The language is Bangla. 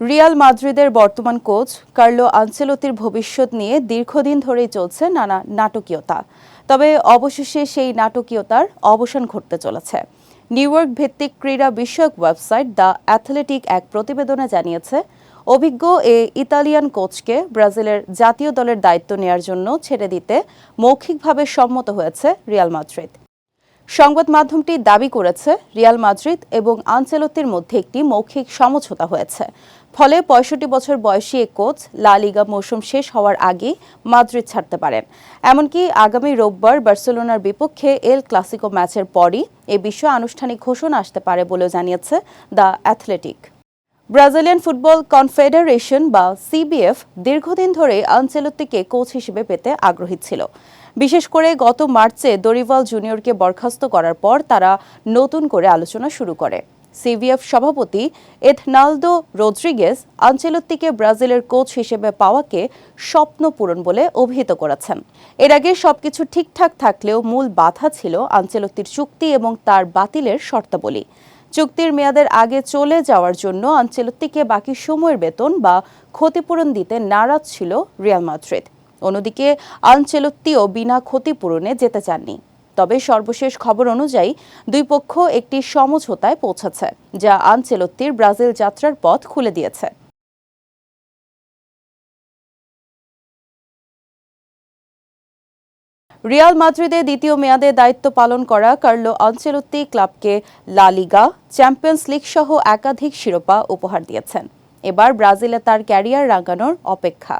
রিয়াল মাদ্রিদের বর্তমান কোচ কার্লো আনচেলোত্তির ভবিষ্যৎ নিয়ে দীর্ঘদিন ধরেই চলছে নানা নাটকীয়তা। তবে অবশেষে সেই নাটকীয়তার অবসান ঘটতে চলেছে। নিউ ইয়র্ক ভিত্তিক ক্রীড়া বিষয়ক ওয়েবসাইট দ্য অ্যাথলেটিক এক প্রতিবেদনে জানিয়েছে, অভিজ্ঞ ইতালিয়ান কোচকে ব্রাজিলের জাতীয় দলের দায়িত্ব নেয়ার জন্য ছেড়ে দিতে মৌখিকভাবে সম্মত হয়েছে রিয়াল মাদ্রিদ। সংবাদ মাধ্যমটি দাবি করেছে, রিয়াল মাদ্রিদ এবং আনচেলোত্তির মধ্যে একটি মৌখিক সমঝোতা হয়েছে। ফলে ৬৫ বছর বয়সী এ কোচ লা লিগা মৌসুম শেষ হওয়ার আগেই মাদ্রিদ ছাড়তে পারেন। এমনকি আগামী রোববার বার্সেলোনার বিপক্ষে এল ক্লাসিকো ম্যাচের পরই এ বিষয়ে আনুষ্ঠানিক ঘোষণা আসতে পারে বলেও জানিয়েছে the athletic. Brazilian football confederation বা সিবিএফ দীর্ঘদিন ধরে আনচেলোত্তিকে কোচ হিসেবে পেতে আগ্রহী ছিল। বিশেষ করে গত মার্চে দরিভাল জুনিয়রকে বরখাস্ত করার পর তারা নতুন করে আলোচনা শুরু করে। সিবিএফ সভাপতি এথনালদো রদ্রিগেজ আনচেলোত্তিকে ব্রাজিলের কোচ হিসেবে পাওয়াকে স্বপ্ন পূরণ বলে অভিহিত করেছেন। এর আগে সবকিছু ঠিকঠাক থাকলেও মূল বাধা ছিল আনচেলোত্তির চুক্তি এবং তার বাতিলের শর্তাবলী। চুক্তির মেয়াদের আগে চলে যাওয়ার জন্য আনচেলোত্তিকে বাকি সময়ের বেতন বা ক্ষতিপূরণ দিতে নারাজ ছিল রিয়াল মাদ্রিদ। অন্যদিকে আনচেলোত্তিও বিনা ক্ষতিপূরণে যেতে চাননি। তবে সর্বশেষ খবর অনুযায়ী দুই পক্ষ একটি সমঝোতায় পৌঁছেছে, যা আনচেলোত্তির ব্রাজিল যাত্রার পথ খুলে দিয়েছে। রিয়াল মাদ্রিদে দ্বিতীয় মেয়াদে দায়িত্ব পালন করা কার্লো আনচেলোত্তি ক্লাবকে লা লিগা, চ্যাম্পিয়ন্স লিগ সহ একাধিক শিরোপা উপহার দিয়েছেন। এবার ব্রাজিলে তার ক্যারিয়ার রাঙানোর অপেক্ষা।